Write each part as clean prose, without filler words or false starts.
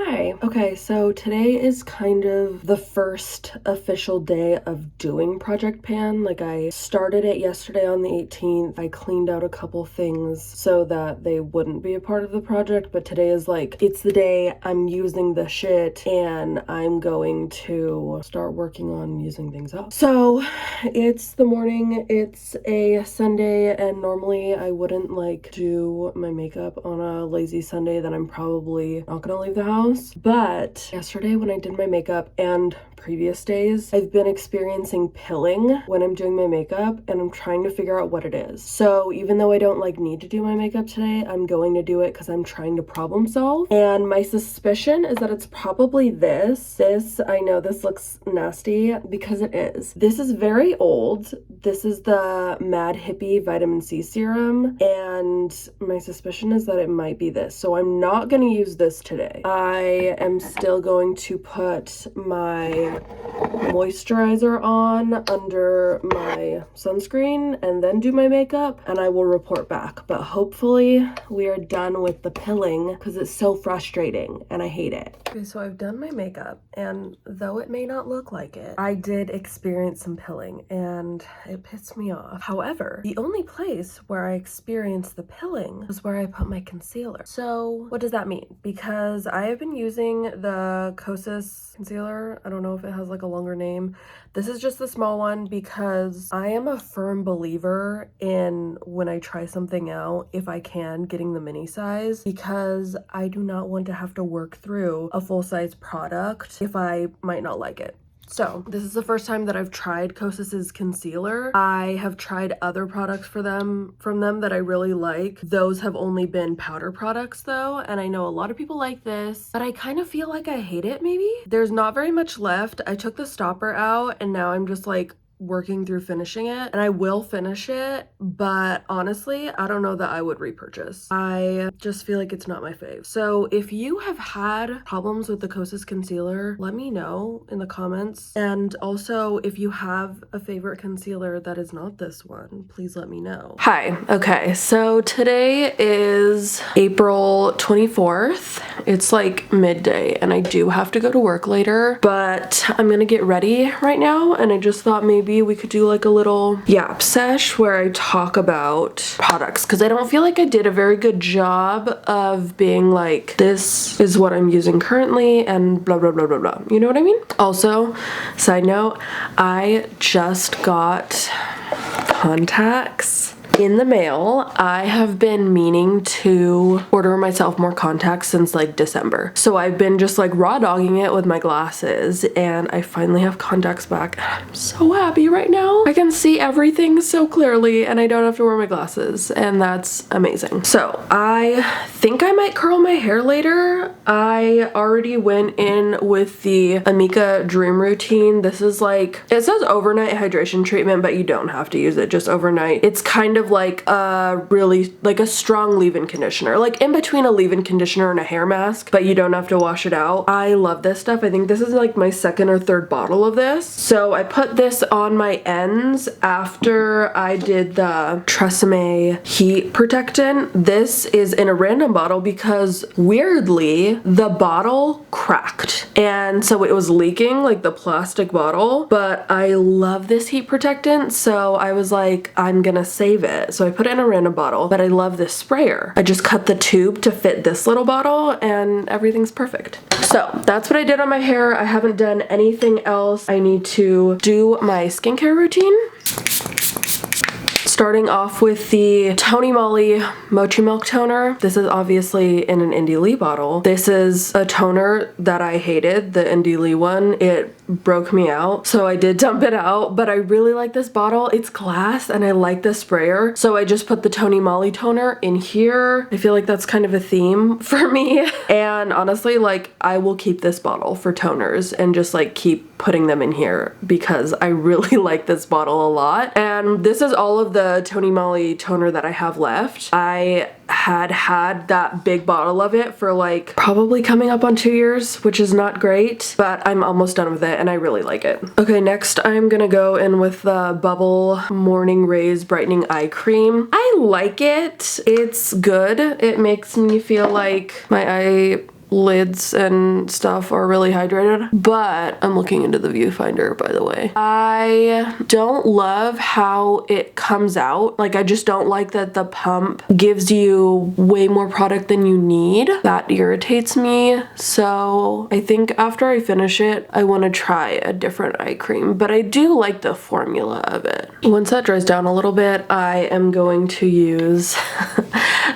Hi. Okay, so today is kind of the first official day of doing Project Pan. Like, I started it yesterday on the 18th. I cleaned out a couple things so that they wouldn't be a part of the project, but today is like, it's the day I'm using the shit and I'm going to start working on using things up. So it's the morning, it's a Sunday, and normally I wouldn't like do my makeup on a lazy Sunday that I'm probably not gonna leave the house. But yesterday when I did my makeup and previous days, I've been experiencing pilling when I'm doing my makeup, and I'm trying to figure out what it is. So even though I don't like need to do my makeup today, I'm going to do it because I'm trying to problem solve. And my suspicion is that it's probably this. I know this looks nasty because it is. This is very old. This is the Mad Hippie Vitamin C Serum, and my suspicion is that it might be this. So I'm not going to use this today. I am still going to put my moisturizer on under my sunscreen and then do my makeup, and I will report back. But hopefully we are done with the pilling because it's so frustrating and I hate it. Okay, so I've done my makeup, and though it may not look like it, I did experience some pilling and it pissed me off. However, the only place where I experienced the pilling was where I put my concealer. So what does that mean? Because I have been using the Kosas concealer. I don't know if it has like a longer name. This is just the small one because I am a firm believer in when I try something out, if I can, getting the mini size, because I do not want to have to work through a full-size product if I might not like it. So this is the first time that I've tried Kosas's concealer. I have tried other products from them that I really like. Those have only been powder products though, and I know a lot of people like this, but I kind of feel like I hate it maybe. There's not very much left. I took the stopper out and now I'm just like working through finishing it, and I will finish it, but honestly I don't know that I would repurchase. I just feel like it's not my fave. So if you have had problems with the Kosas concealer, let me know in the comments, and also if you have a favorite concealer that is not this one, please let me know. Hi. Okay, so today is April 24th. It's like midday and I do have to go to work later, but I'm gonna get ready right now, and I just thought maybe we could do like a little yap sesh where I talk about products, because I don't feel like I did a very good job of being like, this is what I'm using currently and blah blah blah blah blah. You know what I mean? Also, side note, I just got contacts in the mail. I have been meaning to order myself more contacts since like December. So I've been just like raw dogging it with my glasses, and I finally have contacts back. I'm so happy right now. I can see everything so clearly and I don't have to wear my glasses, and that's amazing. So I think I might curl my hair later. I already went in with the Amika Dream Routine. This is like, it says overnight hydration treatment, but you don't have to use it just overnight. It's kind of like a really like a strong leave-in conditioner, like in between a leave-in conditioner and a hair mask, but you don't have to wash it out. I love this stuff. I think this is like my second or third bottle of this. So I put this on my ends after I did the Tresemme heat protectant. This is in a random bottle because weirdly the bottle cracked, and so it was leaking, like the plastic bottle, but I love this heat protectant, so I was like, I'm gonna save it. So I put it in a random bottle, but I love this sprayer. I just cut the tube to fit this little bottle and everything's perfect. So that's what I did on my hair. I haven't done anything else. I need to do my skincare routine. Starting off with the Tony Moly Mochi Milk Toner. This is obviously in an Indie Lee bottle. This is a toner that I hated, the Indie Lee one. It broke me out, so I did dump it out, but I really like this bottle. It's glass and I like the sprayer, so I just put the Tony Moly toner in here. I feel like that's kind of a theme for me, and honestly, like, I will keep this bottle for toners and just like keep putting them in here because I really like this bottle a lot. And this is all of the Tony Moly toner that I have left. I had that big bottle of it for like probably coming up on 2 years, which is not great, but I'm almost done with it and I really like it. Okay, next I'm gonna go in with the Bubble Morning Rays Brightening Eye Cream. I like it. It's good. It makes me feel like my eye lids and stuff are really hydrated. But I'm looking into the viewfinder, by the way. I don't love how it comes out. Like, I just don't like that the pump gives you way more product than you need. That irritates me. So I think after I finish it, I want to try a different eye cream, but I do like the formula of it. Once that dries down a little bit, I am going to use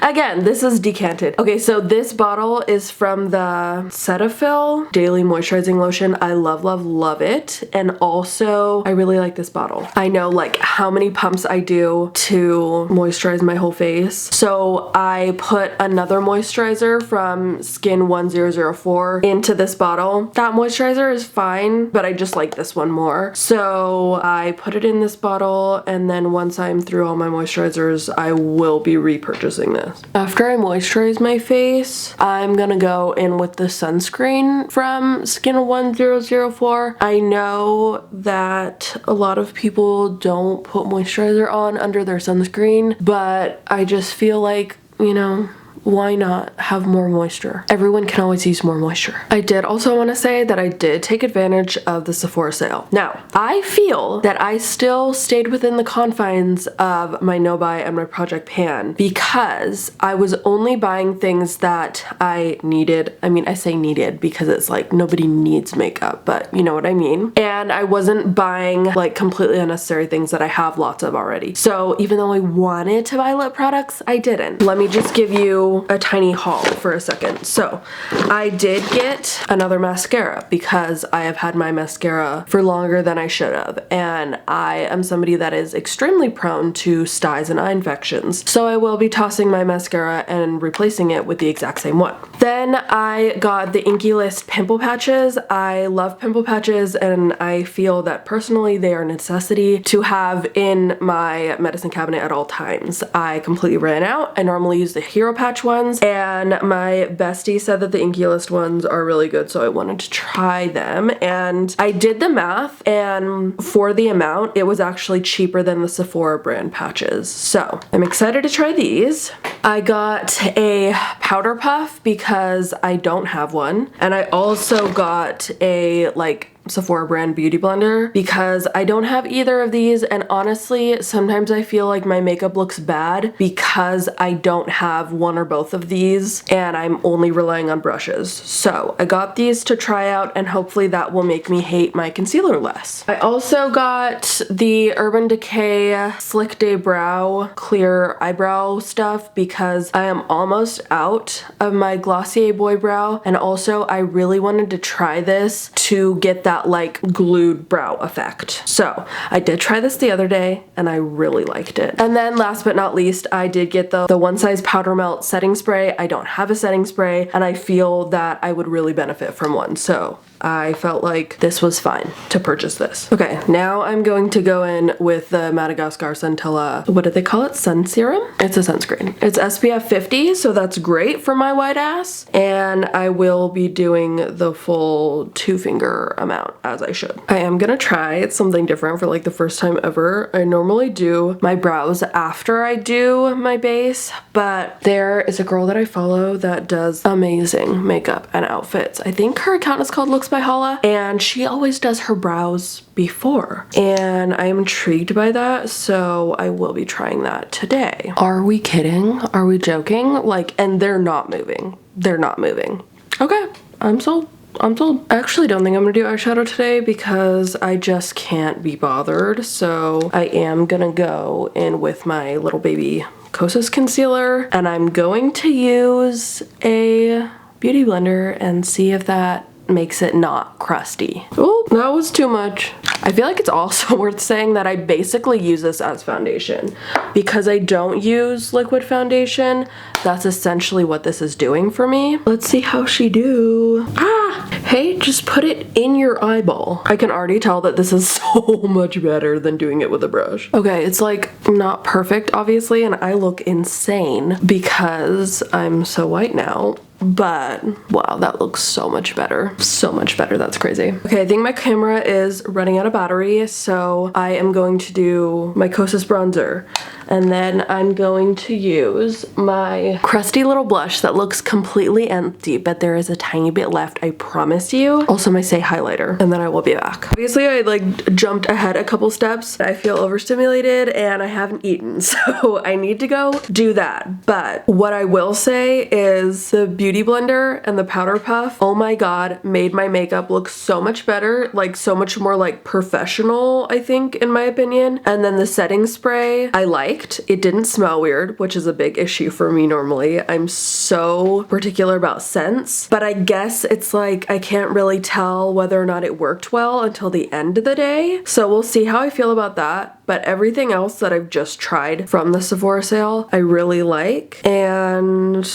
again, this is decanted. Okay, so this bottle is from the Cetaphil Daily Moisturizing Lotion. I love, love, love it. And also, I really like this bottle. I know like how many pumps I do to moisturize my whole face. So I put another moisturizer from Skin 1004 into this bottle. That moisturizer is fine, but I just like this one more. So I put it in this bottle, and then once I'm through all my moisturizers, I will be repurchasing this. After I moisturize my face, I'm gonna go in with the sunscreen from Skin 1004. I know that a lot of people don't put moisturizer on under their sunscreen, but I just feel like, you know, why not have more moisture? Everyone can always use more moisture. I did also want to say that I did take advantage of the Sephora sale. Now, I feel that I still stayed within the confines of my no-buy and my Project Pan because I was only buying things that I needed. I mean, I say needed because it's like nobody needs makeup, but you know what I mean. And I wasn't buying like completely unnecessary things that I have lots of already. So even though I wanted to buy lip products, I didn't. Let me just give you a tiny haul for a second. So I did get another mascara because I have had my mascara for longer than I should have, and I am somebody that is extremely prone to styes and eye infections, so I will be tossing my mascara and replacing it with the exact same one. Then I got the Inky List pimple patches. I love pimple patches, and I feel that personally they are a necessity to have in my medicine cabinet at all times. I completely ran out. I normally use the Hero Patch ones, and my bestie said that the Inky List ones are really good, so I wanted to try them. And I did the math, and for the amount, it was actually cheaper than the Sephora brand patches. So I'm excited to try these. I got a powder puff because I don't have one, and I also got a like Sephora brand beauty blender because I don't have either of these, and honestly sometimes I feel like my makeup looks bad because I don't have one or both of these and I'm only relying on brushes. So I got these to try out, and hopefully that will make me hate my concealer less. I also got the Urban Decay Slick Day Brow clear eyebrow stuff because I am almost out of my Glossier Boy Brow, and also I really wanted to try this to get that like glued brow effect. So I did try this the other day and I really liked it. And then last but not least, I did get the One Size Powder Melt setting spray. I don't have a setting spray, and I feel that I would really benefit from one. So I felt like this was fine to purchase this. Okay, now I'm going to go in with the Madagascar Centella, what do they call it? Sun serum? It's a sunscreen. It's SPF 50, so that's great for my white ass. And I will be doing the full 2-finger amount as I should. I am gonna try something different for like the first time ever. I normally do my brows after I do my base, but there is a girl that I follow that does amazing makeup and outfits. I think her account is called Looks by Hala, and she always does her brows before, and I am intrigued by that, so I will be trying that today. Are we kidding? Are we joking? Like, and they're not moving. They're not moving. Okay, I'm sold. I'm sold. I actually don't think I'm gonna do eyeshadow today because I just can't be bothered, so I am gonna go in with my little baby Kosas concealer, and I'm going to use a beauty blender and see if that makes it not crusty. Oh, that was too much. I feel like it's also worth saying that I basically use this as foundation because I don't use liquid foundation. That's essentially what this is doing for me. Let's see how she do. Ah, hey, just put it in your eyeball. I can already tell that this is so much better than doing it with a brush. Okay, it's like not perfect, obviously, and I look insane because I'm so white now. but wow, that looks so much better. So much better, that's crazy. Okay, I think my camera is running out of battery, so I am going to do my Kosas bronzer. And then I'm going to use my crusty little blush that looks completely empty, but there is a tiny bit left, I promise you. Also my Say highlighter, and then I will be back. Obviously, I like jumped ahead a couple steps. I feel overstimulated and I haven't eaten, so I need to go do that. But what I will say is the Beauty Blender and the Powder Puff, oh my god, made my makeup look so much better, like so much more like professional, I think, in my opinion. And then the setting spray, I liked. It didn't smell weird, which is a big issue for me normally. I'm so particular about scents, but I guess it's like I can't really tell whether or not it worked well until the end of the day. So we'll see how I feel about that. But everything else that I've just tried from the Sephora sale, I really like. And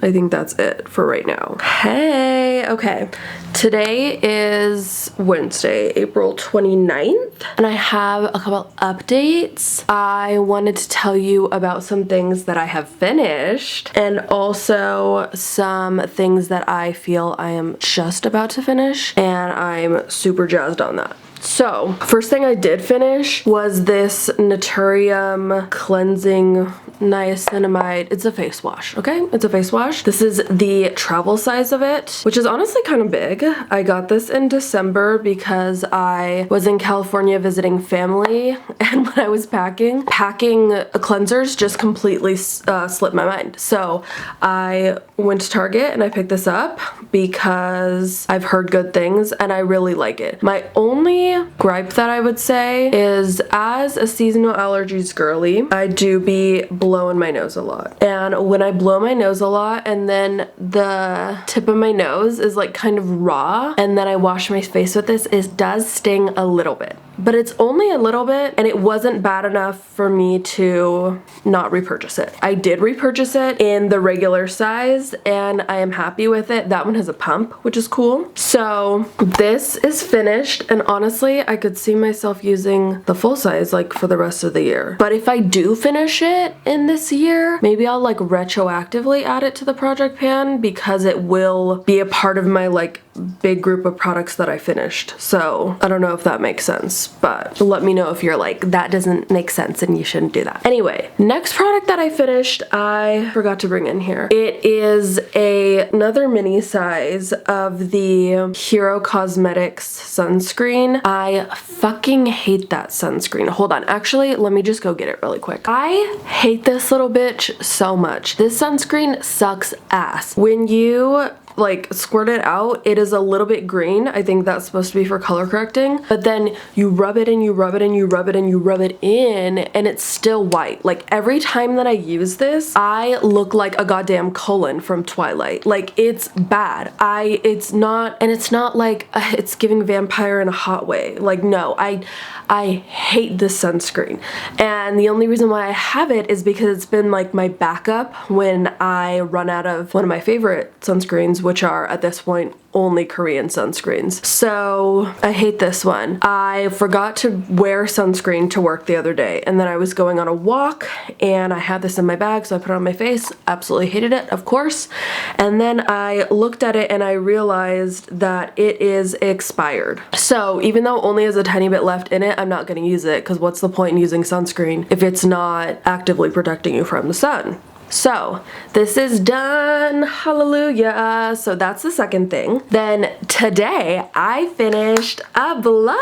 I think that's it for right now. Hey, okay. Today is Wednesday, April 29th, and I have a couple updates. I wanted to tell you about some things that I have finished and also some things that I feel I am just about to finish, and I'm super jazzed on that. So, first thing I did finish was this Naturium cleansing niacinamide. It's a face wash, okay? It's a face wash. This is the travel size of it, which is honestly kind of big. I got this in December because I was in California visiting family, and when I was packing cleansers just completely slipped my mind. So I went to Target and I picked this up because I've heard good things and I really like it. My only gripe that I would say is, as a seasonal allergies girly, I do be blowing my nose a lot. And when I blow my nose a lot and then the tip of my nose is like kind of raw and then I wash my face with this, it does sting a little bit. But it's only a little bit, and it wasn't bad enough for me to not repurchase it. I did repurchase it in the regular size and I am happy with it. That one has a pump, which is cool. So this is finished, and honestly, I could see myself using the full size like for the rest of the year. But if I do finish it in this year, maybe I'll like retroactively add it to the project pan because it will be a part of my like big group of products that I finished. So I don't know if that makes sense, but let me know if you're like, that doesn't make sense and you shouldn't do that. Anyway, next product that I finished, I forgot to bring in here. It is another mini size of the Hero Cosmetics sunscreen. I fucking hate that sunscreen. Hold on, actually, let me just go get it really quick. I hate this little bitch so much. This sunscreen sucks ass. When you like squirt it out, it is a little bit green. I think that's supposed to be for color correcting, but then you rub it and you rub it and you rub it and you rub it in and it's still white. Like every time that I use this, I look like a goddamn Cullen from Twilight. Like it's bad. It's not like it's giving vampire in a hot way. Like no, I hate this sunscreen. And the only reason why I have it is because it's been like my backup when I run out of one of my favorite sunscreens, which are at this point only Korean sunscreens. So I hate this one. I forgot to wear sunscreen to work the other day, and then I was going on a walk and I had this in my bag, so I put it on my face. Absolutely hated it, of course. And then I looked at it and I realized that it is expired. So even though it only has a tiny bit left in it, I'm not gonna use it because what's the point in using sunscreen if it's not actively protecting you from the sun? So this is done, hallelujah. So that's the second thing. Then today I finished a blush.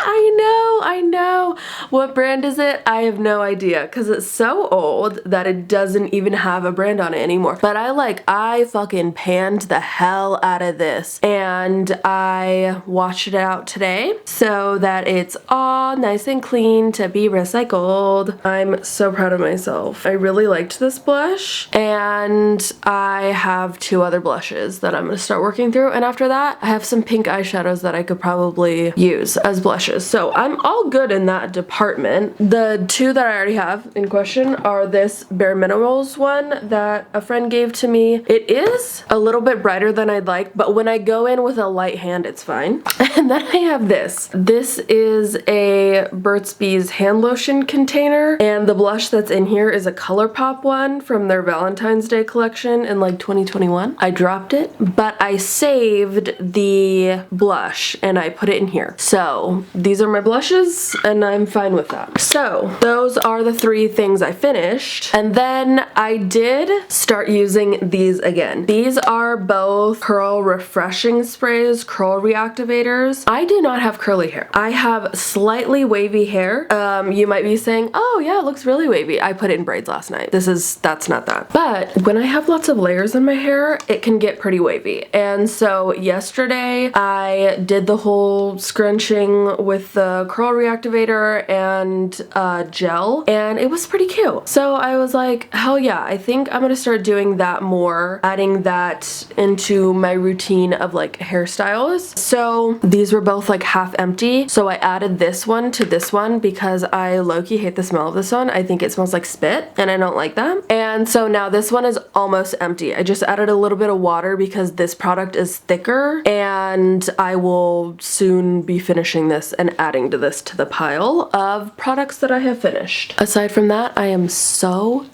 I know. What brand is it? I have no idea because it's so old that it doesn't even have a brand on it anymore. But I fucking panned the hell out of this and I washed it out today so that it's all nice and clean to be recycled. I'm so proud of myself. I really liked this blush, and I have 2 other blushes that I'm gonna start working through, and after that I have some pink eyeshadows that I could probably use as blushes. So I'm all good in that department. The two that I already have in question are this Bare Minerals one that a friend gave to me. It is a little bit brighter than I'd like, but when I go in with a light hand, it's fine. And then I have this. This is a Burt's Bees hand lotion container, and the blush that's in here is a ColourPop one from their Valentine's Day collection in like 2021. I dropped it, but I saved the blush and I put it in here. So these are my blushes and I'm fine with that. So those are the three things I finished. And then I did start using these again. These are both curl refreshing sprays, curl reactivators. I do not have curly hair. I have slightly wavy hair. You might be saying, oh yeah, it looks really wavy. I put it in braids last night. That's not that. But when I have lots of layers in my hair, it can get pretty wavy. And so yesterday I did the whole scrunching with the curl reactivator and gel, and it was pretty cute. So I was like, hell yeah, I think I'm gonna start doing that more, adding that into my routine of like hairstyles. So these were both like half empty. So I added this one to this one because I low-key hate the smell of this one. I think it smells like spit and I don't like that. And so now this one is almost empty. I just added a little bit of water because this product is thicker, and I will soon be finishing this and adding to this to the pile of products that I have finished. Aside from that, I am so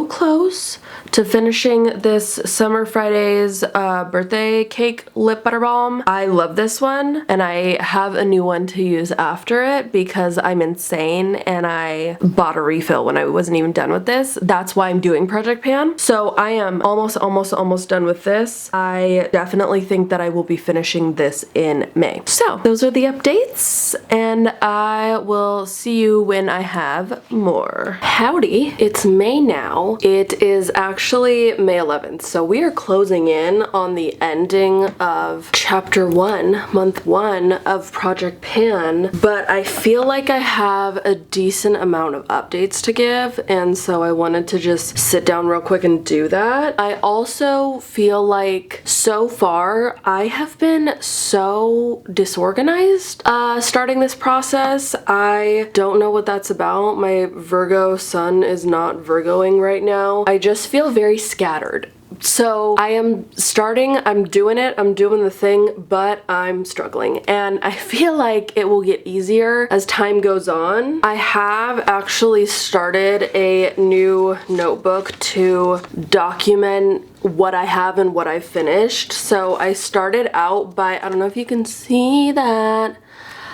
close to finishing this Summer Fridays birthday cake lip butter balm. I love this one, and I have a new one to use after it because I'm insane and I bought a refill when I wasn't even done with this. That's why I'm doing Project Pan. So I am almost done with this. I definitely think that I will be finishing this in May. So those are the updates, and I will see you when I have more. Howdy, it's May now. It is actually May 11th, so we are closing in on the ending of chapter 1, month 1 of Project Pan, but I feel like I have a decent amount of updates to give, and so I wanted to just sit down real quick and do that. I also feel like so far I have been so disorganized starting this process. I don't know what that's about. My Virgo sun is not Virgoing right now. I just feel very scattered. So I am starting, I'm doing the thing, but I'm struggling, and I feel like it will get easier as time goes on. I have actually started a new notebook to document what I have and what I've finished. So I started out by, I don't know if you can see that,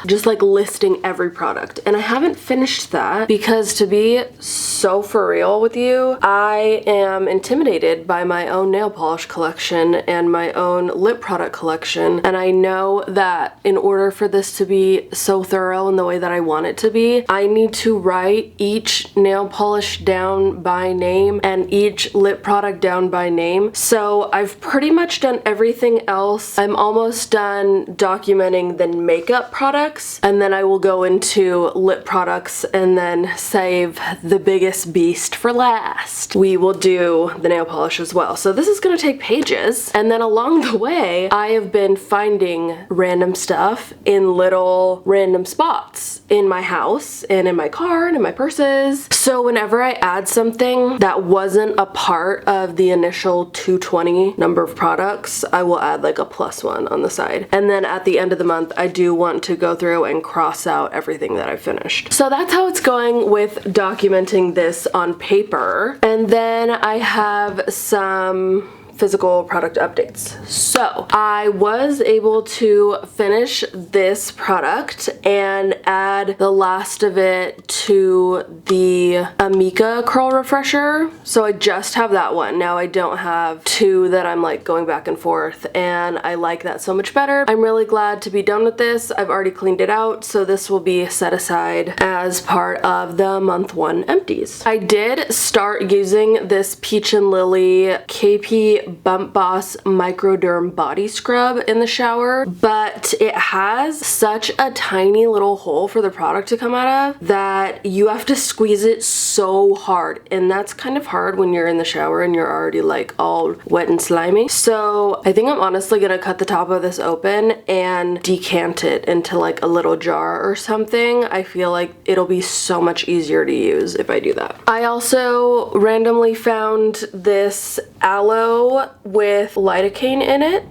just like listing every product, and I haven't finished that because, to be so for real with you, I am intimidated by my own nail polish collection and my own lip product collection, and I know that in order for this to be so thorough in the way that I want it to be, I need to write each nail polish down by name and each lip product down by name. So I've pretty much done everything else. I'm almost done documenting the makeup products, and then I will go into lip products and then save the biggest beast for last. We will do the nail polish as well. So this is gonna take pages, and then along the way I have been finding random stuff in little random spots in my house and in my car and in my purses. So whenever I add something that wasn't a part of the initial 220 number of products, I will add like a +1 on the side. And then at the end of the month, I do want to go through and cross out everything that I finished. So that's how it's going with documenting this on paper. And then I have some physical product updates. So I was able to finish this product and add the last of it to the Amika curl refresher. So I just have that one. Now I don't have two that I'm like going back and forth, and I like that so much better. I'm really glad to be done with this. I've already cleaned it out, so this will be set aside as part of the month 1 empties. I did start using this Peach and Lily KP Bump Boss Microderm Body Scrub in the shower, but it has such a tiny little hole for the product to come out of that you have to squeeze it so hard, and that's kind of hard when you're in the shower and you're already like all wet and slimy. So I think I'm honestly gonna cut the top of this open and decant it into like a little jar or something. I feel like it'll be so much easier to use if I do that. I also randomly found this aloe with lidocaine in it.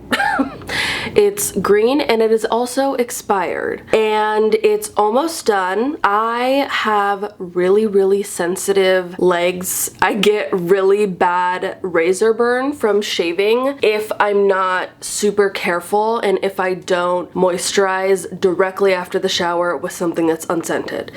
It's green and it is also expired and it's almost done. I have really sensitive legs. I get really bad razor burn from shaving if I'm not super careful and if I don't moisturize directly after the shower with something that's unscented.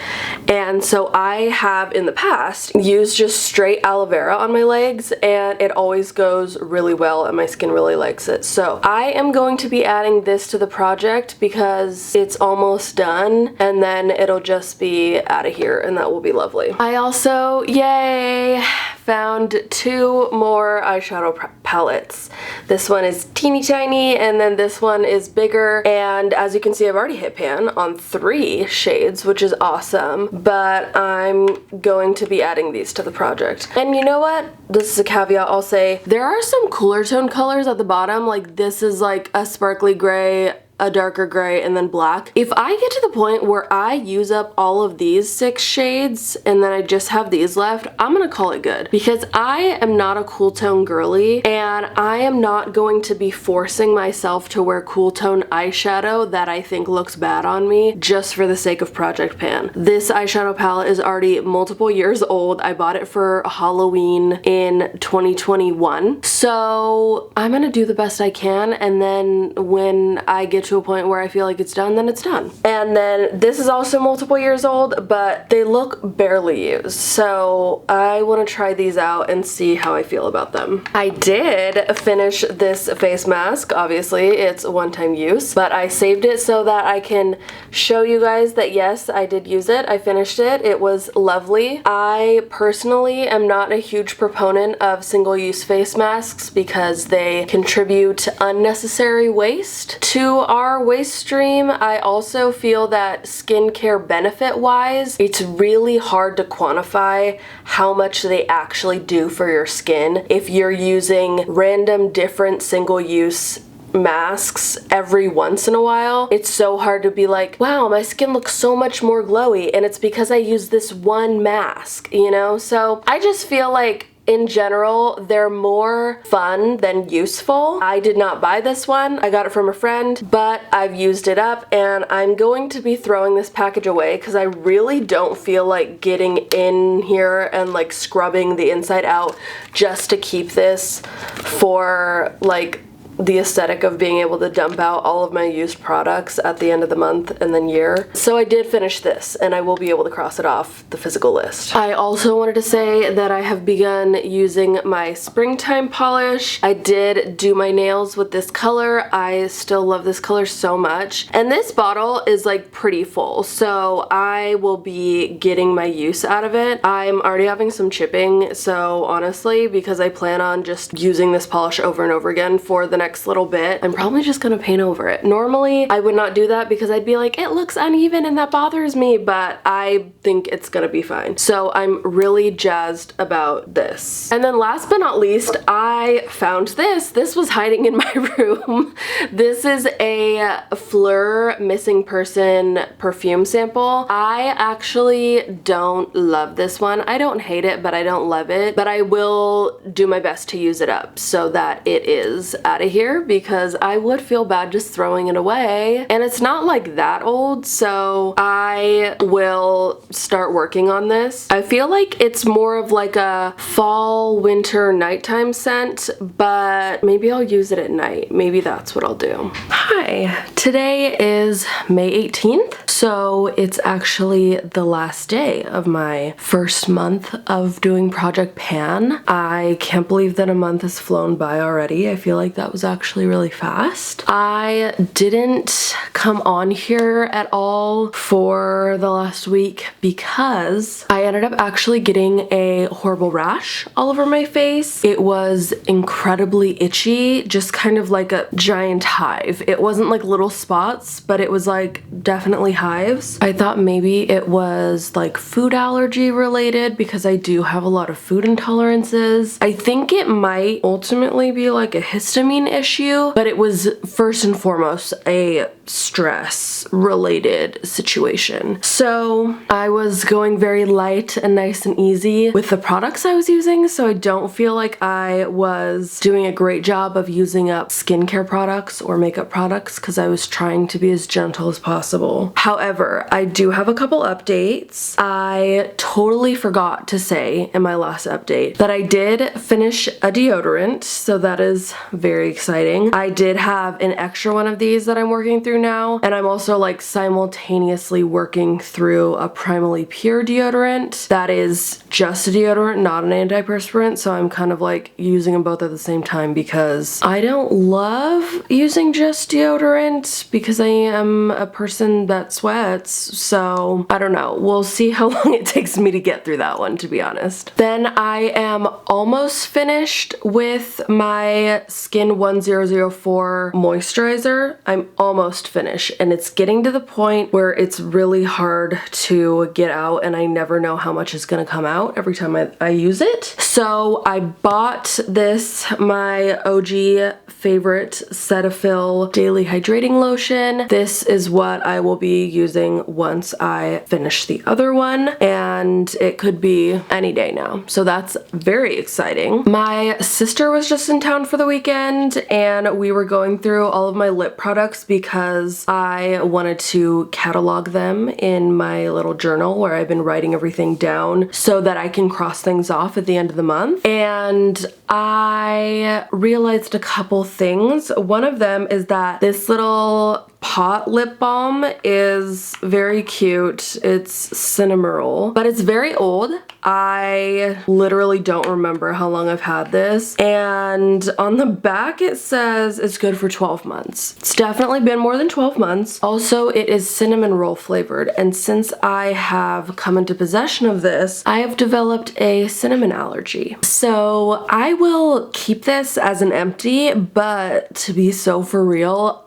And so I have in the past used just straight aloe vera on my legs and it always goes really well and my skin really likes it. So I am going to be adding this to the project because it's almost done and then it'll just be out of here and that will be lovely. I also, yay, found 2 more eyeshadow palettes. This one is teeny tiny and then this one is bigger, and as you can see I've already hit pan on 3 shades, which is awesome, but I'm going to be adding these to the project. And you know what? This is a caveat I'll say. There are some cooler tone colors at the bottom, like this is like a sparkly gray, a darker gray, and then black. If I get to the point where I use up all of these 6 shades and then I just have these left, I'm gonna call it good because I am not a cool tone girly and I am not going to be forcing myself to wear cool tone eyeshadow that I think looks bad on me just for the sake of Project Pan. This eyeshadow palette is already multiple years old. I bought it for Halloween in 2021. So I'm gonna do the best I can, and then when I get to a point where I feel like it's done, then it's done. And then this is also multiple years old, but they look barely used. So I want to try these out and see how I feel about them. I did finish this face mask. Obviously, it's a one-time use, but I saved it so that I can show you guys that yes, I did use it. I finished it. It was lovely. I personally am not a huge proponent of single-use face masks because they contribute to unnecessary waste to our waste stream. I also feel that skincare benefit-wise, it's really hard to quantify how much they actually do for your skin if you're using random different single-use masks every once in a while. It's so hard to be like, wow, my skin looks so much more glowy, and it's because I use this one mask, you know? So I just feel like in general, they're more fun than useful. I did not buy this one. I got it from a friend, but I've used it up and I'm going to be throwing this package away because I really don't feel like getting in here and like scrubbing the inside out just to keep this for like the aesthetic of being able to dump out all of my used products at the end of the month and then year. So I did finish this and I will be able to cross it off the physical list. I also wanted to say that I have begun using my springtime polish. I did do my nails with this color. I still love this color so much. And this bottle is like pretty full, so I will be getting my use out of it. I'm already having some chipping, so honestly, because I plan on just using this polish over and over again for the next little bit, I'm probably just gonna paint over it. Normally, I would not do that because I'd be like, it looks uneven and that bothers me, but I think it's gonna be fine. So I'm really jazzed about this. And then last but not least, I found this. This was hiding in my room. This is a Fleur Missing Person perfume sample. I actually don't love this one. I don't hate it, but I don't love it. But I will do my best to use it up so that it is out of here because I would feel bad just throwing it away. And it's not like that old, so I will start working on this. I feel like it's more of like a fall, winter, nighttime scent, but maybe I'll use it at night. Maybe that's what I'll do. Hi, today is May 18th, so it's actually the last day of my first month of doing Project Pan. I can't believe that a month has flown by already. I feel like that was actually really fast. I didn't come on here at all for the last week because I ended up actually getting a horrible rash all over my face. It was incredibly itchy, just kind of like a giant hive. It wasn't like little spots, but it was like definitely hives. I thought maybe it was like food allergy related because I do have a lot of food intolerances. I think it might ultimately be like a histamine issue, but it was first and foremost a stress related situation. So I was going very light and nice and easy with the products I was using, so I don't feel like I was doing a great job of using up skincare products or makeup products because I was trying to be as gentle as possible. However, I do have a couple updates. I totally forgot to say in my last update that I did finish a deodorant, so that is very exciting. I did have an extra one of these that I'm working through now, and I'm also like simultaneously working through a primally pure deodorant that is just a deodorant, not an antiperspirant, so I'm kind of like using them both at the same time because I don't love using just deodorant because I am a person that sweats, so I don't know. We'll see how long it takes me to get through that one, to be honest. Then I am almost finished with my Skin 1004 moisturizer. I'm almost finished, and it's getting to the point where it's really hard to get out, and I never know how much is gonna come out every time I use it. So I bought this, my OG favorite Cetaphil Daily Hydrating Lotion. This is what I will be using once I finish the other one, and it could be any day now. So that's very exciting. My sister was just in town for the weekend, and we were going through all of my lip products because I wanted to catalog them in my little journal where I've been writing everything down so that I can cross things off at the end of the month. And I realized a couple things. One of them is that this little pot lip balm is very cute. It's Cinnamoroll, but it's very old. I literally don't remember how long I've had this. And on the back it says it's good for 12 months. It's definitely been more than 12 months. Also, it is cinnamon roll flavored. And since I have come into possession of this, I have developed a cinnamon allergy. So I will keep this as an empty, but to be so for real,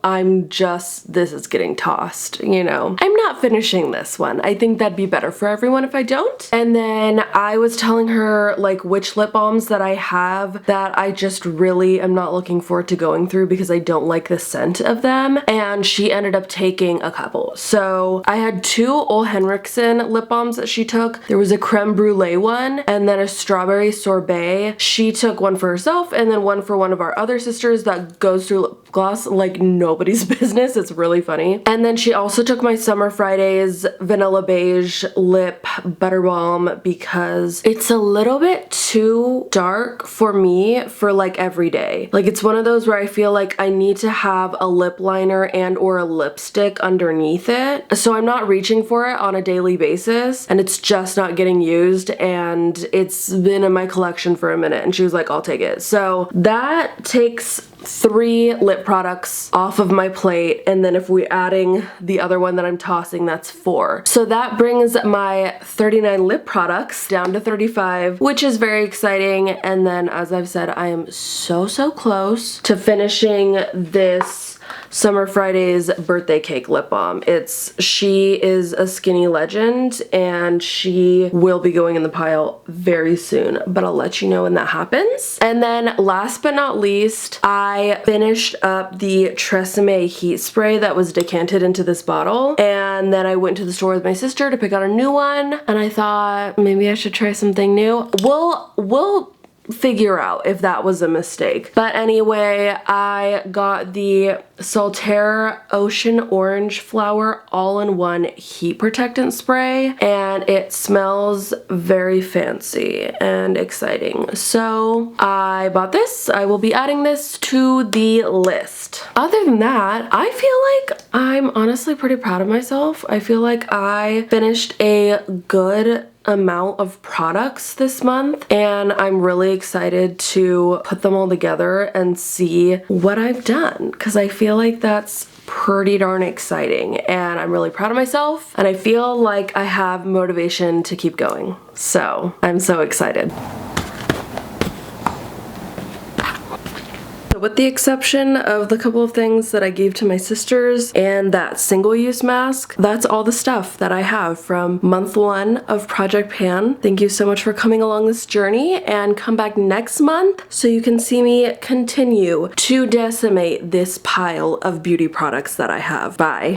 this is getting tossed, you know. I'm not finishing this one. I think that'd be better for everyone if I don't. And then I was telling her like which lip balms that I have that I just really am not looking forward to going through because I don't like the scent of them, and she ended up taking a couple. So I had two Ole Henriksen lip balms that she took. There was a creme brulee one and then a strawberry sorbet. She took one for herself and then one for one of our other sisters that goes through lip gloss like nobody's business. It's really funny. And then she also took my Summer Fridays Vanilla Beige Lip Butter Balm because it's a little bit too dark for me for like every day. Like it's one of those where I feel like I need to have a lip liner and or a lipstick underneath it. So I'm not reaching for it on a daily basis, and it's just not getting used, and it's been in my collection for a minute, and she was like, I'll take it. So that takes 3 lip products off of my plate, and then if we're adding the other one that I'm tossing, that's 4. So that brings my 39 lip products down to 35, which is very exciting. And then, as I've said, I am so close to finishing this Summer Fridays birthday cake lip balm. She is a skinny legend, and she will be going in the pile very soon, but I'll let you know when that happens. And then last but not least, I finished up the Tresemme heat spray that was decanted into this bottle, and then I went to the store with my sister to pick out a new one, and I thought maybe I should try something new. We'll figure out if that was a mistake. But anyway, I got the Solterre Ocean Orange Flower all-in-one heat protectant spray, and it smells very fancy and exciting. So I bought this. I will be adding this to the list. Other than that, I feel like I'm honestly pretty proud of myself. I feel like I finished a good amount of products this month, and I'm really excited to put them all together and see what I've done, because I feel like that's pretty darn exciting, and I'm really proud of myself, and I feel like I have motivation to keep going. So I'm so excited. With the exception of the couple of things that I gave to my sisters and that single-use mask, that's all the stuff that I have from month 1 of Project Pan. Thank you so much for coming along this journey, and come back next month so you can see me continue to decimate this pile of beauty products that I have. Bye.